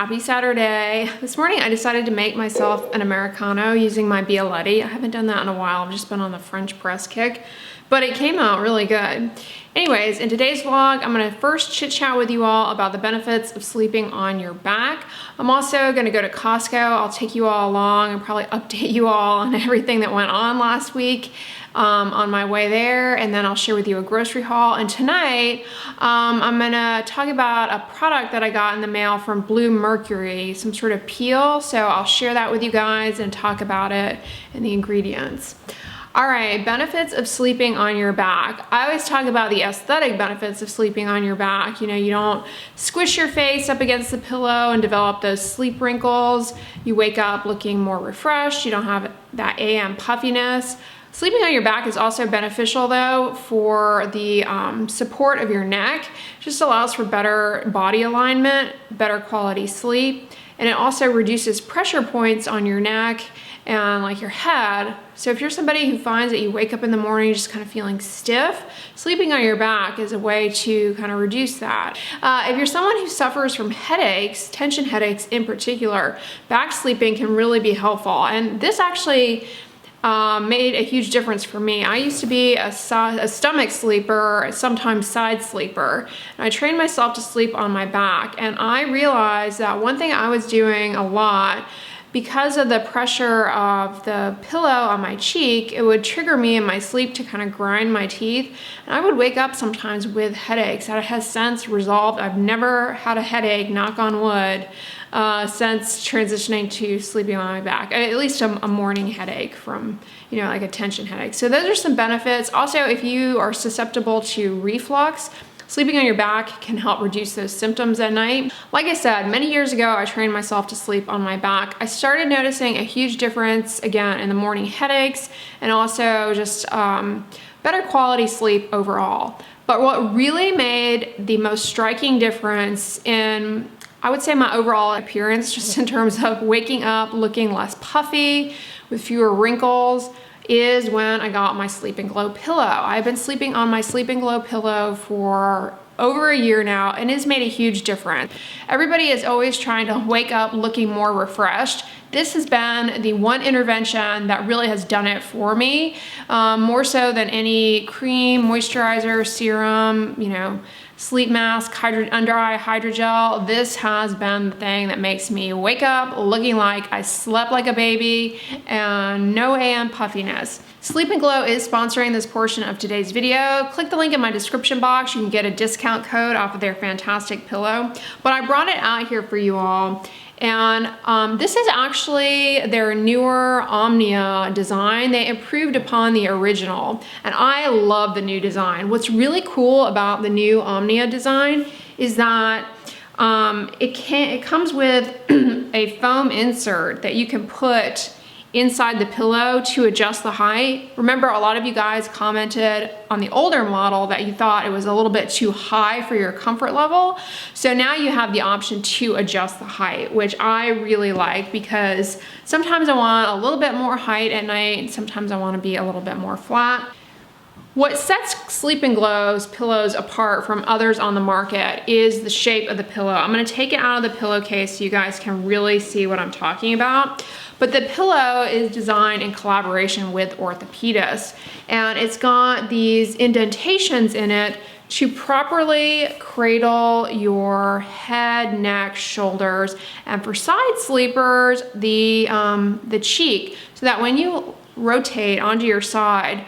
happy Saturday. This morning I decided to make myself an Americano using my Bialetti. I haven't done that in a while, I've just been on the French press kick, but it came out really good. Anyways, in today's vlog, I'm gonna first chit chat with you all about the benefits of sleeping on your back. I'm also gonna go to Costco. I'll take you all along and probably update you all on everything that went on last week on my way there, and then I'll share with you a grocery haul. And tonight, I'm gonna talk about a product that I got in the mail from Blue Mercury, some sort of peel. So I'll share that with you guys and talk about it and the ingredients. All right, benefits of sleeping on your back. I always talk about the aesthetic benefits of sleeping on your back. You know, you don't squish your face up against the pillow and develop those sleep wrinkles. You wake up looking more refreshed. You don't have that AM puffiness. Sleeping on your back is also beneficial though for the support of your neck. It just allows for better body alignment, better quality sleep, and it also reduces pressure points on your neck and like your head. So if you're somebody who finds that you wake up in the morning just kind of feeling stiff, sleeping on your back is a way to kind of reduce that. If you're someone who suffers from headaches, tension headaches in particular, back sleeping can really be helpful. And this actually made a huge difference for me. I used to be a stomach sleeper, sometimes side sleeper, and I trained myself to sleep on my back. And I realized that one thing I was doing a lot, because of the pressure of the pillow on my cheek, it would trigger me in my sleep to kind of grind my teeth. And I would wake up sometimes with headaches. That has since resolved. I've never had a headache, knock on wood, since transitioning to sleeping on my back. At least a morning headache from, you know, like a tension headache. So those are some benefits. Also, if you are susceptible to reflux, sleeping on your back can help reduce those symptoms at night. Like I said, many years ago, I trained myself to sleep on my back. I started noticing a huge difference, again, in the morning headaches and also just better quality sleep overall. But what really made the most striking difference in, I would say, my overall appearance, just in terms of waking up looking less puffy, with fewer wrinkles, is when I got my Sleep and Glow pillow. I've been sleeping on my Sleep and Glow pillow for over a year now, and it's made a huge difference. Everybody is always trying to wake up looking more refreshed. This has been the one intervention that really has done it for me, more so than any cream, moisturizer, serum, you know, sleep mask, under eye hydrogel. This has been the thing that makes me wake up looking like I slept like a baby and no AM puffiness. Sleep and Glow is sponsoring this portion of today's video. Click the link in my description box. You can get a discount code off of their fantastic pillow. But I brought it out here for you all. And this is actually their newer Omnia design. They improved upon the original, and I love the new design. What's really cool about the new Omnia design is that it comes with a foam insert that you can put inside the pillow to adjust the height. Remember, a lot of you guys commented on the older model that you thought it was a little bit too high for your comfort level. So now you have the option to adjust the height, which I really like, because sometimes I want a little bit more height at night, sometimes I want to be a little bit more flat. What sets Sleep and Glow's pillows apart from others on the market is the shape of the pillow. I'm going to take it out of the pillowcase so you guys can really see what I'm talking about. But the pillow is designed in collaboration with orthopedists, and it's got these indentations in it to properly cradle your head, neck, shoulders, and for side sleepers, the cheek, so that when you rotate onto your side,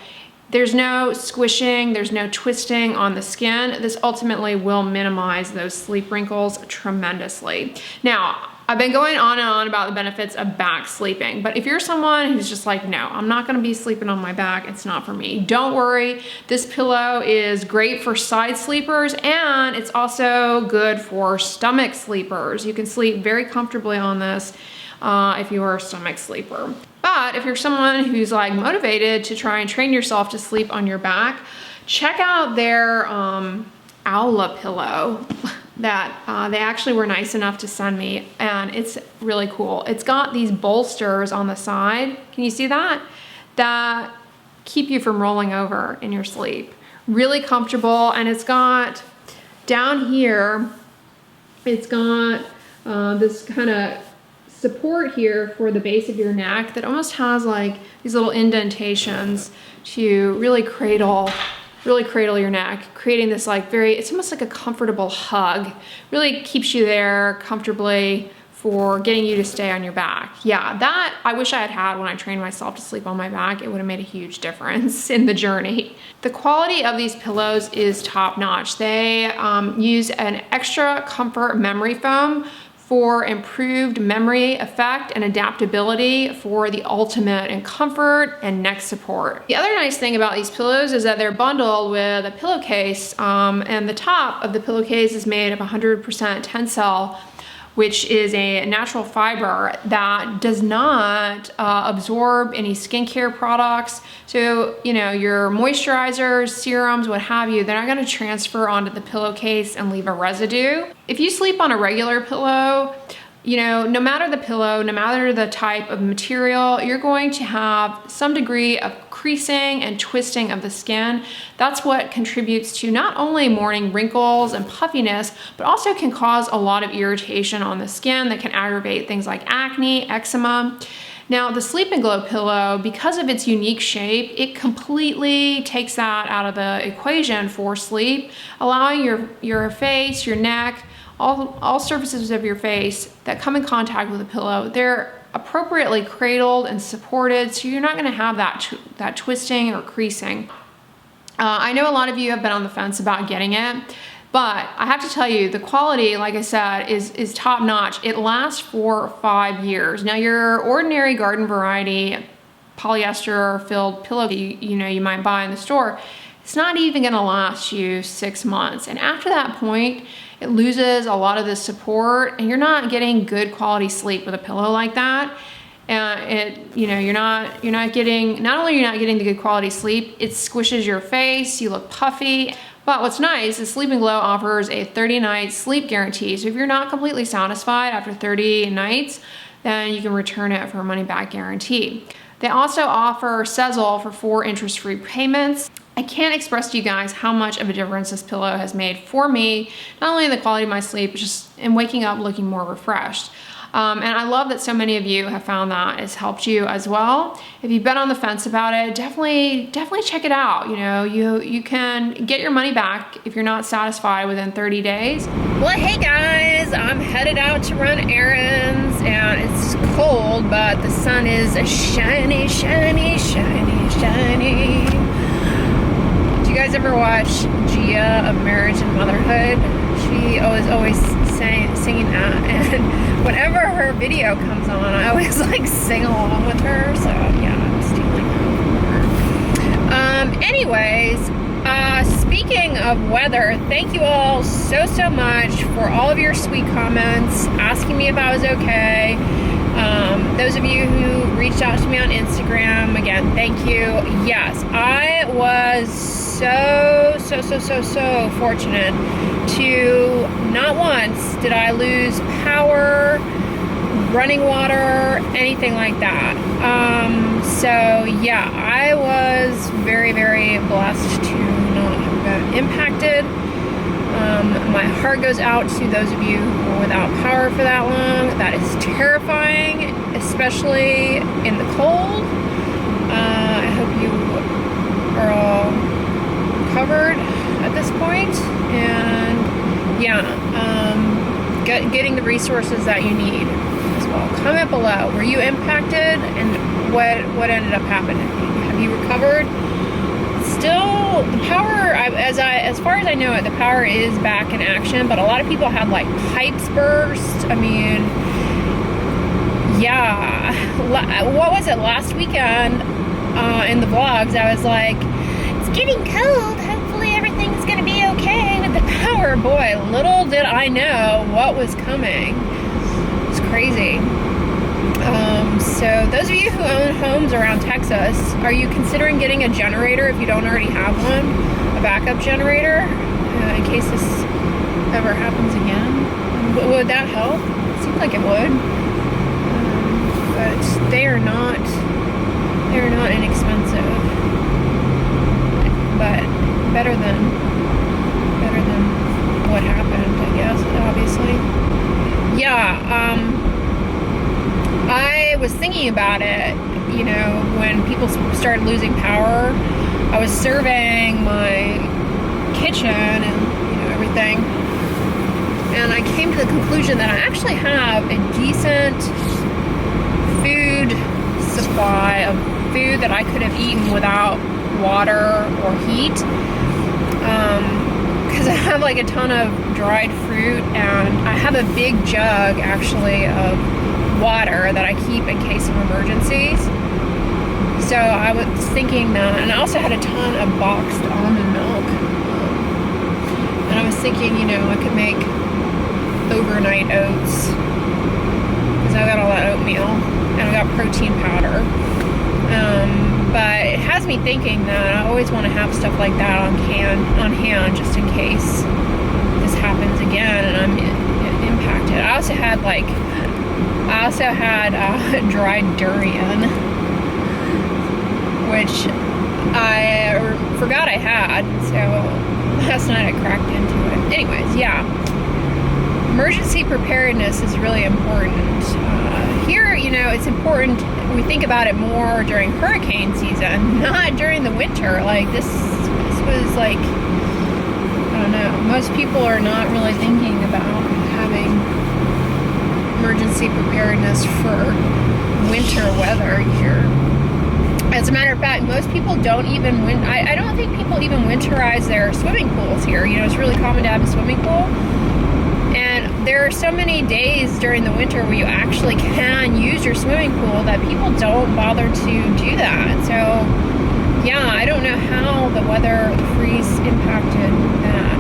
there's no squishing, there's no twisting on the skin. This ultimately will minimize those sleep wrinkles tremendously. Now, I've been going on and on about the benefits of back sleeping, but if you're someone who's just like, no, I'm not gonna be sleeping on my back, it's not for me, don't worry. This pillow is great for side sleepers, and it's also good for stomach sleepers. You can sleep very comfortably on this if you are a stomach sleeper. But if you're someone who's like motivated to try and train yourself to sleep on your back, check out their Owla pillow that they actually were nice enough to send me, and it's really cool. It's got these bolsters on the side. Can you see that? That keep you from rolling over in your sleep. Really comfortable, and it's got down here, it's got this kind of support here for the base of your neck that almost has like these little indentations to really cradle your neck, creating this like it's almost like a comfortable hug. Really keeps you there comfortably for getting you to stay on your back. Yeah, that I wish I had had when I trained myself to sleep on my back. It would have made a huge difference in the journey. The quality of these pillows is top notch. They use an extra comfort memory foam for improved memory effect and adaptability for the ultimate in comfort and neck support. The other nice thing about these pillows is that they're bundled with a pillowcase, and the top of the pillowcase is made of 100% Tencel, which is a natural fiber that does not absorb any skincare products. So, you know, your moisturizers, serums, what have you, they're not gonna transfer onto the pillowcase and leave a residue. If you sleep on a regular pillow, you know, no matter the pillow, no matter the type of material, you're going to have some degree of creasing and twisting of the skin. That's what contributes to not only morning wrinkles and puffiness, but also can cause a lot of irritation on the skin that can aggravate things like acne, eczema. Now, the Sleep and Glow pillow, because of its unique shape, it completely takes that out of the equation for sleep, allowing your face, your neck, all surfaces of your face that come in contact with the pillow, they're appropriately cradled and supported, so you're not gonna have that twisting or creasing. I know a lot of you have been on the fence about getting it, but I have to tell you, the quality, like I said, is top notch. It lasts for 5 years. Now, your ordinary garden variety polyester filled pillow you might buy in the store, it's not even gonna last you 6 months. And after that point, it loses a lot of the support and you're not getting good quality sleep with a pillow like that. You're not getting, not only are you not getting the good quality sleep, it squishes your face, you look puffy. But what's nice is Sleep and Glow offers a 30-night sleep guarantee. So if you're not completely satisfied after 30 nights, then you can return it for a money-back guarantee. They also offer Sezzle for 4 interest-free payments. I can't express to you guys how much of a difference this pillow has made for me, not only in the quality of my sleep, but just in waking up looking more refreshed. And I love that so many of you have found that it's helped you as well. If you've been on the fence about it, definitely check it out. You know, you can get your money back if you're not satisfied within 30 days. Well, hey guys, I'm headed out to run errands and it's cold, but the sun is shiny, shiny, shiny, shiny. Do you guys ever watch Gia of Marriage and Motherhood? She always singing that, and whenever her video comes on, I always like sing along with her. So yeah, I'm stealing that from her. Anyways, speaking of weather, thank you all so much for all of your sweet comments, asking me if I was okay. Those of you who reached out to me on Instagram, again, thank you. Yes, I was so fortunate to not once did I lose power, running water, anything like that. So yeah, I was very blessed to not have been impacted. My heart goes out to those of you who were without power for that long. That is terrifying, especially in the cold. I hope you are all covered at this point, and yeah, getting the resources that you need as well. Comment below, were you impacted and what ended up happening? Have you recovered? Still, the power, as far as I know it, the power is back in action, but a lot of people had like pipes burst. I mean, yeah, what was it, last weekend in the vlogs, I was like, it's getting cold, hopefully everything's gonna be okay with the power. Boy, little did I know what was coming. It's crazy. So those of you who own homes around Texas, are you considering getting a generator if you don't already have one? A backup generator in case this ever happens again? Would that help? It seems like it would. But they are not inexpensive. But better than what happened, I guess, obviously. Yeah, thinking about it, you know, when people started losing power. I was surveying my kitchen and, you know, everything, and I came to the conclusion that I actually have a decent food supply of food that I could have eaten without water or heat, because I have like a ton of dried fruit, and I have a big jug actually of water that I keep in case of emergencies. So I was thinking that, and I also had a ton of boxed almond milk, and I was thinking, you know, I could make overnight oats, because I got all that oatmeal, and I got protein powder. But it has me thinking that I always want to have stuff like that on hand, just in case this happens again and I'm impacted. I also had dried durian, which I forgot I had, so last night I cracked into it. Anyways, yeah, emergency preparedness is really important. Here, you know, it's important we think about it more during hurricane season, not during the winter. Like this was like, I don't know, most people are not really thinking about having emergency preparedness for winter weather here. As a matter of fact, most people don't even I don't think people even winterize their swimming pools here. You know, it's really common to have a swimming pool. And there are so many days during the winter where you actually can use your swimming pool that people don't bother to do that. So, yeah, I don't know how the weather, the freeze impacted that.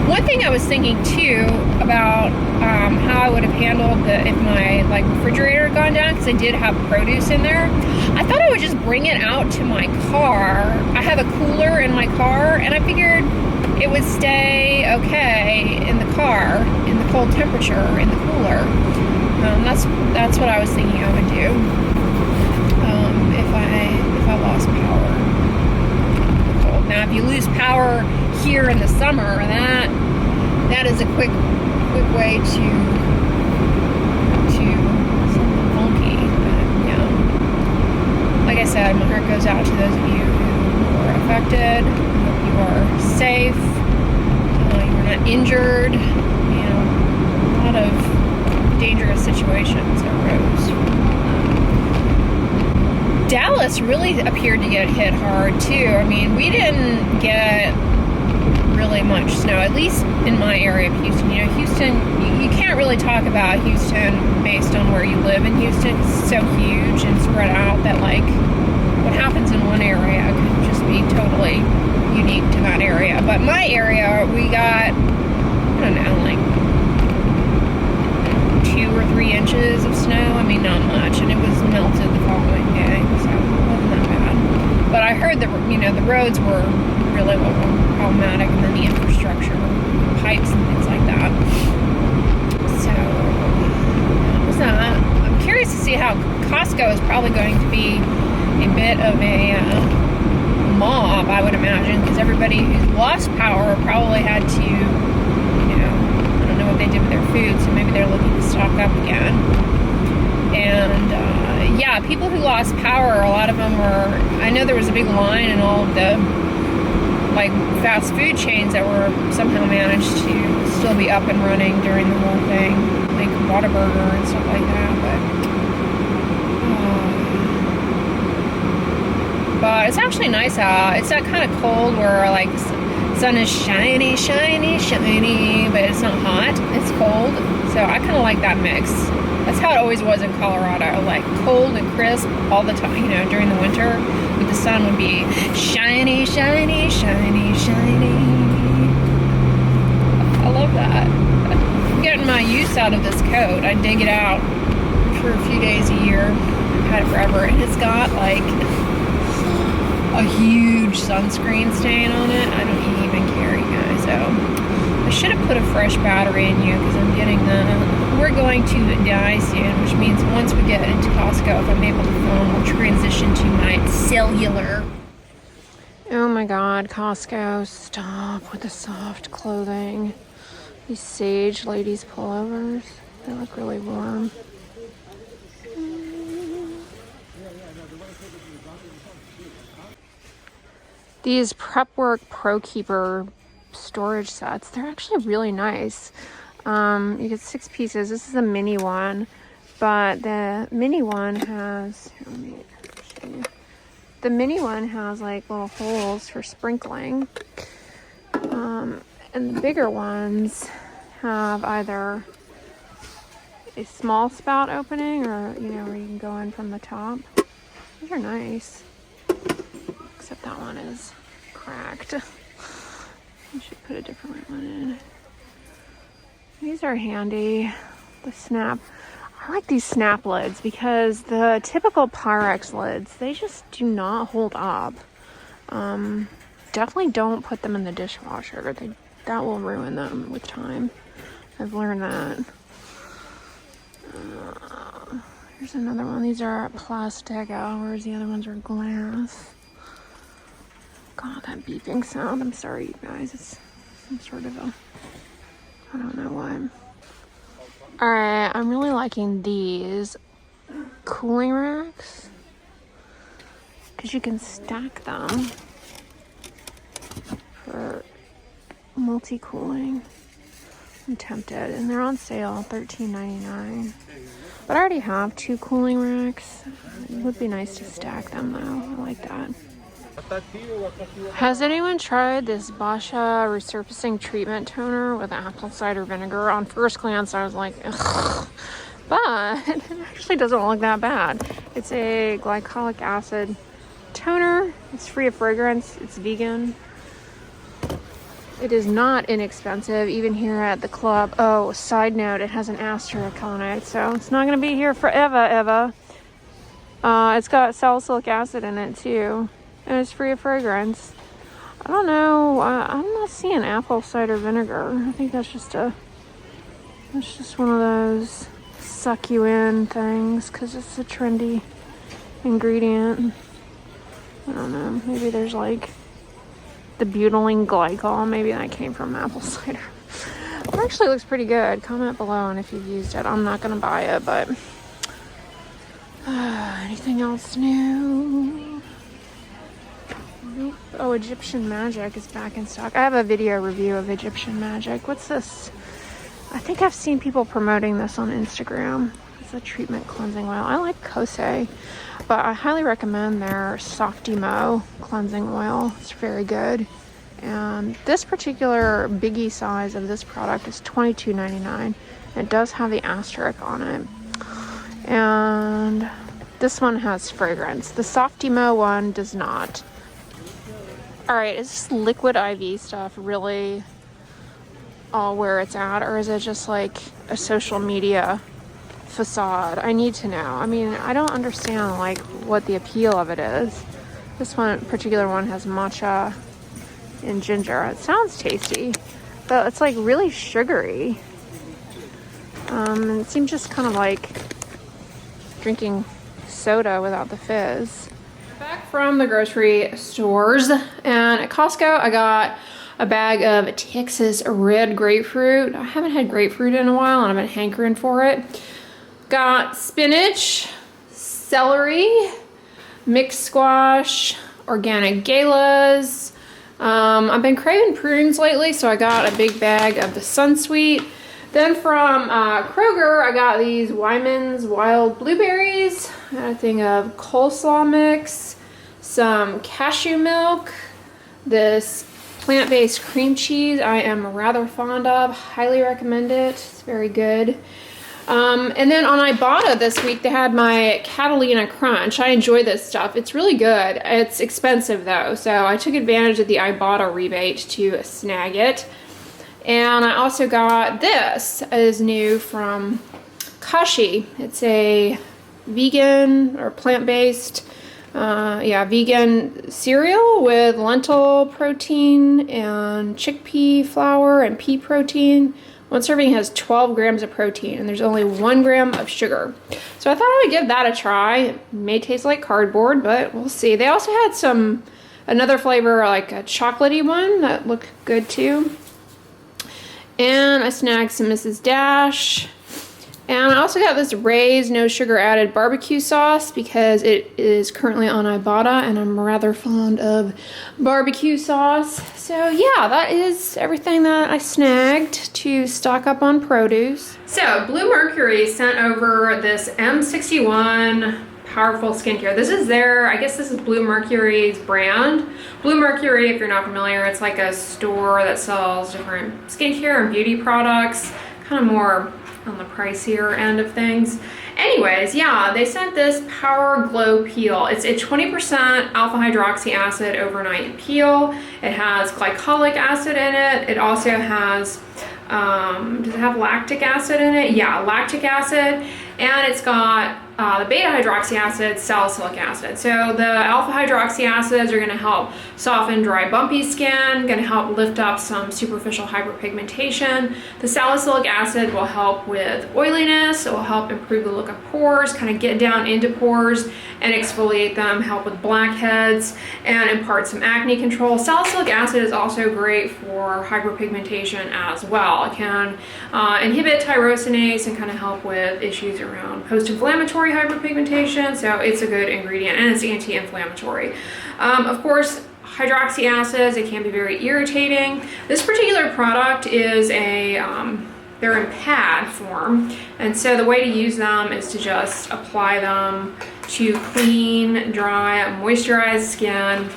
One thing I was thinking too about how I would have handled if my refrigerator had gone down, because I did have produce in there. I thought I would just bring it out to my car. I have a cooler in my car, and I figured it would stay okay in the car, in the cold temperature, in the cooler. That's what I was thinking I would do if I lost power. Cold. Now, if you lose power here in the summer, that is a quick way to something funky. But yeah, like I said, my heart goes out to those of you who are affected. You are safe, you're not injured, you know, a lot of dangerous situations arose. Dallas really appeared to get hit hard too. I mean, we didn't get really much snow, at least in my area of Houston. You know, Houston, you can't really talk about Houston based on where you live in Houston. It's so huge and spread out that what happens in one area could just be totally unique to that area. But my area, we got, I don't know, 2 or 3 inches of snow. I mean, not much, and it was melted the following day, so it wasn't that bad. But I heard the roads were really problematic, and then the infrastructure, pipes and things like that. So that was that. I'm curious to see how Costco is probably going to be a bit of a mob, I would imagine, because everybody who's lost power probably had to, you know, I don't know what they did with their food, so maybe they're looking to stock up again. And yeah, people who lost power, a lot of them were, I know there was a big line in all of the fast food chains that were somehow managed to still be up and running during the whole thing, like Whataburger and stuff like that. But it's actually nice out. It's that kind of cold where the sun is shiny, but it's not hot. It's cold. So I kind of like that mix. That's how it always was in Colorado, like cold and crisp all the time, you know, during the winter. But the sun would be shiny. I love that. I'm getting my use out of this coat. I dig it out for a few days a year. I've had it forever, and it's got a huge sunscreen stain on it. I don't even care, you guys. So I should have put a fresh battery in you, because I'm getting we're going to die soon, which means once we get into Costco, if I'm able to film, we'll transition to my cellular. Oh my God, Costco, stop with the soft clothing. These Sage ladies pullovers, they look really warm. These Prep Work Pro Keeper storage sets, they're actually really nice. You get 6 pieces. This is a mini one, but the mini one has, here, let me show you. The mini one has like little holes for sprinkling. And the bigger ones have either a small spout opening or, you know, where you can go in from the top. These are nice. Except that one is cracked. I should put a different one in. These are handy. The snap. I like these snap lids because the typical Pyrex lids, they just do not hold up. Definitely don't put them in the dishwasher. That will ruin them with time. I've learned that. Here's another one. These are plastic, whereas the other ones are glass. God, that beeping sound. I'm sorry, you guys. It's some sort of a, I don't know why. Alright, I'm really liking these cooling racks because you can stack them for multi-cooling. I'm tempted, and they're on sale, $13.99. But I already have 2 cooling racks. It would be nice to stack them though. I like that. Has anyone tried this Basha resurfacing treatment toner with apple cider vinegar? On first glance, I was like, ugh. But it actually doesn't look that bad. It's a glycolic acid toner. It's free of fragrance. It's vegan. It is not inexpensive, even here at the club. Oh, side note, it has an asterisk on it, so it's not going to be here forever, ever. It's got salicylic acid in it, too. And it's free of fragrance. I don't know. I'm not seeing apple cider vinegar. I think that's just one of those suck you in things because it's a trendy ingredient. I don't know. Maybe there's like the butylene glycol. Maybe that came from apple cider. It actually looks pretty good. Comment below and if you've used it. I'm not going to buy it, but anything else new? Nope. Oh, Egyptian Magic is back in stock. I have a video review of Egyptian Magic. What's this? I think I've seen people promoting this on Instagram. It's a treatment cleansing oil. I like Kosei, but I highly recommend their Softimo cleansing oil. It's very good. And this particular biggie size of this product is $22.99. It does have the asterisk on it. And this one has fragrance. The Softimo one does not. Alright, is this liquid IV stuff really all where it's at, or is it just like a social media facade? I need to know. I mean, I don't understand like what the appeal of it is. This particular one has matcha and ginger. It sounds tasty, but it's like really sugary. And it seems just kind of like drinking soda without the fizz. Back from the grocery stores, and at Costco I got a bag of Texas red grapefruit. I haven't had grapefruit in a while and I've been hankering for it. Got spinach, celery, mixed squash, organic galas. I've been craving prunes lately, so I got a big bag of the Sunsweet. Then from Kroger, I got these Wyman's Wild Blueberries, a thing of coleslaw mix, some cashew milk, this plant-based cream cheese I am rather fond of, highly recommend it, it's very good. And then on Ibotta this week, they had my Catalina Crunch. I enjoy this stuff, it's really good. It's expensive though, so I took advantage of the Ibotta rebate to snag it. And I also got this is new from Kashi. It's a vegan or plant-based, vegan cereal with lentil protein and chickpea flour and pea protein. One serving has 12 grams of protein and there's only 1 gram of sugar. So I thought I would give that a try. It may taste like cardboard, but we'll see. They also had another flavor, like a chocolatey one that looked good too. And I snagged some Mrs. Dash. And I also got this Ray's no sugar added barbecue sauce because it is currently on Ibotta and I'm rather fond of barbecue sauce. So yeah, that is everything that I snagged to stock up on produce. So Blue Mercury sent over this M-61 powerful skincare. This is their, I guess this is Blue Mercury's brand. Blue Mercury, if you're not familiar, it's like a store that sells different skincare and beauty products, kind of more on the pricier end of things. Anyways, yeah, they sent this Power Glow Peel. It's a 20% alpha hydroxy acid overnight peel. It has glycolic acid in it. It also has, does it have lactic acid in it? Yeah, lactic acid. And it's got the beta hydroxy acid, salicylic acid. So the alpha hydroxy acids are going to help soften dry, bumpy skin, going to help lift up some superficial hyperpigmentation. The salicylic acid will help with oiliness. It will help improve the look of pores, kind of get down into pores and exfoliate them, help with blackheads, and impart some acne control. Salicylic acid is also great for hyperpigmentation as well. It can inhibit tyrosinase and kind of help with issues around post-inflammatory hyperpigmentation, so it's a good ingredient, and it's anti-inflammatory. Of course, hydroxy acids, it can be very irritating. This particular product is a, they're in pad form, and so the way to use them is to just apply them to clean, dry, moisturized skin,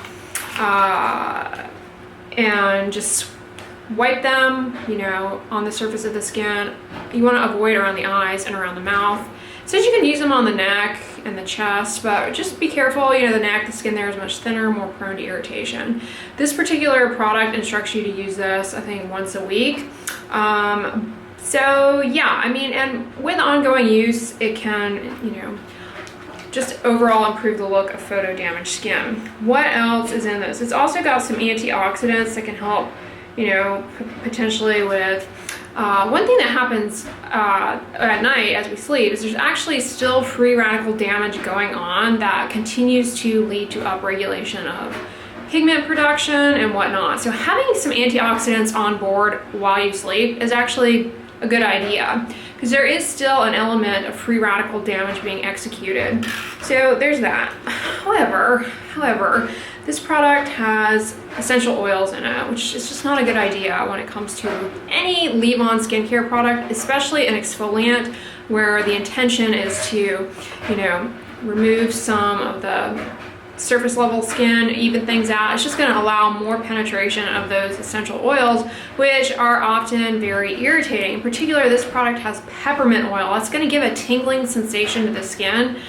and just wipe them, you know, on the surface of the skin. You want to avoid around the eyes and around the mouth. So you can use them on the neck and the chest, but just be careful, you know, the neck, the skin there is much thinner, more prone to irritation. This particular product instructs you to use this, I think, once a week. So yeah, I mean, and with ongoing use, it can, you know, just overall improve the look of photo damaged skin. What else is in this? It's also got some antioxidants that can help, you know, potentially with one thing that happens at night as we sleep is there's actually still free radical damage going on that continues to lead to upregulation of pigment production and whatnot. So having some antioxidants on board while you sleep is actually a good idea because there is still an element of free radical damage being executed. So there's that. However, this product has essential oils in it, which is just not a good idea when it comes to any leave-on skincare product, especially an exfoliant where the intention is to, you know, remove some of the surface level skin, even things out. It's just going to allow more penetration of those essential oils, which are often very irritating. In particular, this product has peppermint oil. That's going to give a tingling sensation to the skin.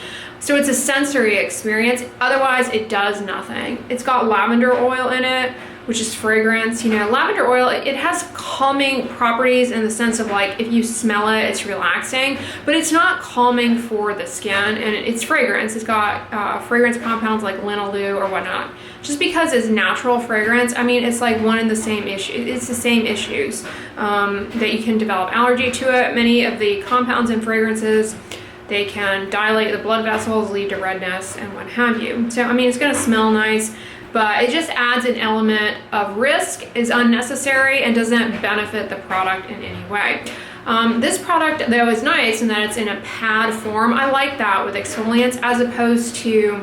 So it's a sensory experience. Otherwise, it does nothing. It's got lavender oil in it, which is fragrance. You know, lavender oil, it has calming properties in the sense of like, if you smell it, it's relaxing, but it's not calming for the skin, and it's fragrance. It's got fragrance compounds like linalool or whatnot. Just because it's natural fragrance, I mean, it's like one and the same issue. It's the same issues that you can develop allergy to it. Many of the compounds in fragrances, they can dilate the blood vessels, lead to redness, and what have you. So, I mean, it's gonna smell nice, but it just adds an element of risk, is unnecessary, and doesn't benefit the product in any way. This product, though, is nice in that it's in a pad form. I like that with exfoliants as opposed to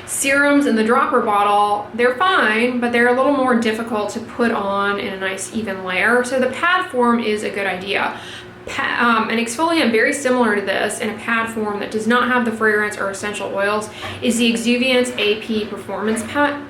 serums in the dropper bottle. They're fine, but they're a little more difficult to put on in a nice even layer. So the pad form is a good idea. An exfoliant very similar to this in a pad form that does not have the fragrance or essential oils is the Exuviance AP Performance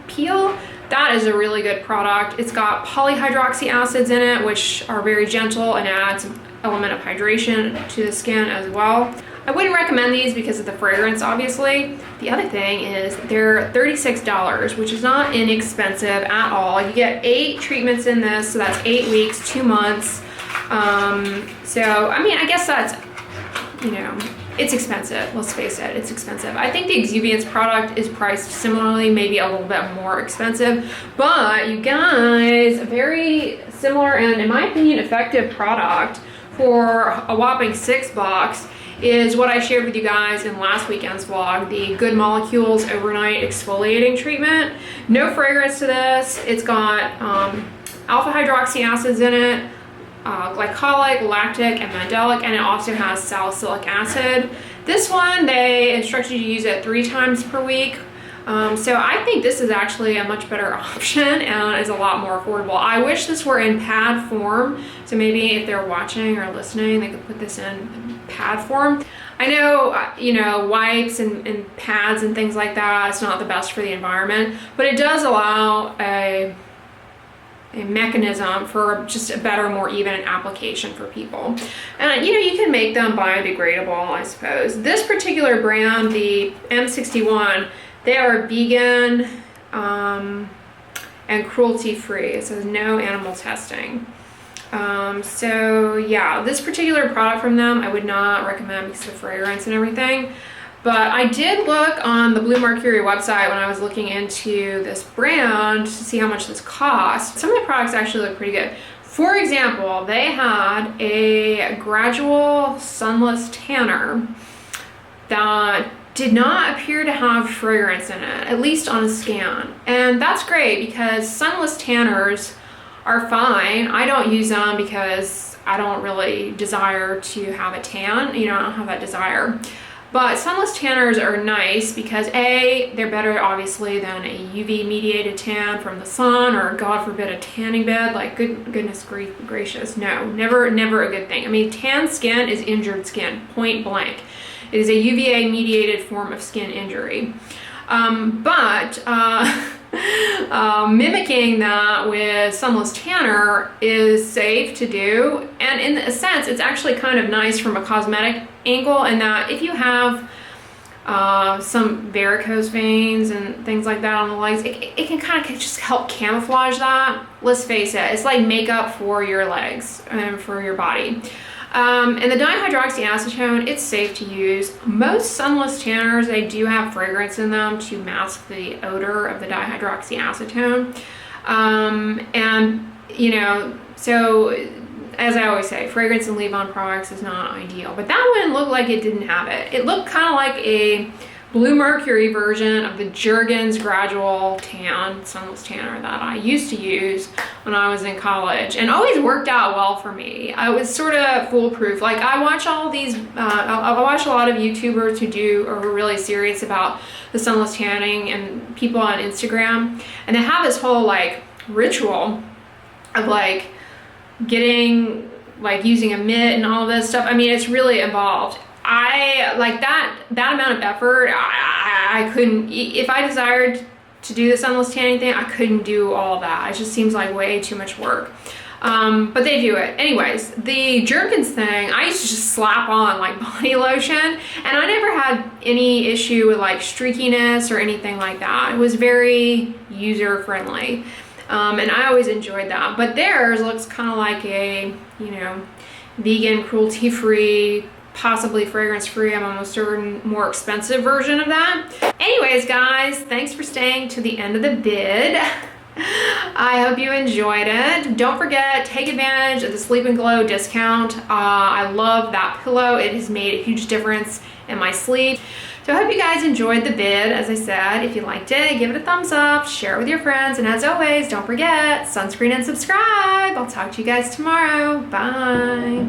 Peel. That is a really good product. It's got polyhydroxy acids in it, which are very gentle and adds an element of hydration to the skin as well. I wouldn't recommend these because of the fragrance, obviously. The other thing is they're $36, which is not inexpensive at all. You get 8 treatments in this, so that's 8 weeks, 2 months. So, I mean, I guess that's, you know, it's expensive. Let's face it, it's expensive. I think the Exuviance product is priced similarly, maybe a little bit more expensive, but you guys, a very similar and, in my opinion, effective product for a whopping $6 is what I shared with you guys in last weekend's vlog, the Good Molecules Overnight Exfoliating Treatment. No fragrance to this. It's got alpha hydroxy acids in it, glycolic, lactic, and mandelic, and it also has salicylic acid. This one, they instruct you to use it 3 times per week. So I think this is actually a much better option and is a lot more affordable. I wish this were in pad form, so maybe if they're watching or listening, they could put this in pad form. I know, you know, wipes and pads and things like that, it's not the best for the environment, but it does allow a mechanism for just a better, more even application for people. And you know, you can make them biodegradable, I suppose. This particular brand, the M-61, they are vegan and cruelty-free. It says no animal testing. So yeah, this particular product from them, I would not recommend because of the fragrance and everything. But I did look on the Blue Mercury website when I was looking into this brand to see how much this cost. Some of the products actually look pretty good. For example, they had a gradual sunless tanner that did not appear to have fragrance in it, at least on a scan. And that's great because sunless tanners are fine. I don't use them because I don't really desire to have a tan. You know, I don't have that desire. But sunless tanners are nice because A, they're better obviously than a UV mediated tan from the sun, or God forbid a tanning bed. Like goodness gracious, no, never a good thing. I mean, tan skin is injured skin, point blank. It is a UVA mediated form of skin injury. Mimicking that with sunless tanner is safe to do, and in a sense it's actually kind of nice from a cosmetic angle, in that if you have some varicose veins and things like that on the legs, it can kind of just help camouflage that. Let's face it, it's like makeup for your legs and for your body. And the dihydroxyacetone, it's safe to use. Most sunless tanners, they do have fragrance in them to mask the odor of the dihydroxyacetone. And, you know, so as I always say, fragrance and leave-on products is not ideal. But that one looked like it didn't have it. It looked kind of like a Blue Mercury version of the Jergens Gradual Tan Sunless Tanner that I used to use when I was in college, and always worked out well for me. I was sort of foolproof. Like, I watch all these, I watch a lot of YouTubers who are really serious about the sunless tanning, and people on Instagram, and they have this whole like ritual of like getting, like using a mitt and all this stuff. I mean, it's really involved. I like that amount of effort. I couldn't, if I desired to do the sunless tanning thing, I couldn't do all that. It just seems like way too much work. But they do it. Anyways, the Jergens thing, I used to just slap on like body lotion, and I never had any issue with like streakiness or anything like that. It was very user friendly. And I always enjoyed that. But theirs looks kind of like a, you know, vegan, cruelty-free, possibly fragrance-free, I'm almost certain, more expensive version of that. Anyways, guys, thanks for staying to the end of the vid. I hope you enjoyed it. Don't forget, take advantage of the Sleep and Glow discount. I love that pillow. It has made a huge difference in my sleep. So I hope you guys enjoyed the vid. As I said, if you liked it, give it a thumbs up, share it with your friends, and as always, don't forget, sunscreen and subscribe. I'll talk to you guys tomorrow. Bye.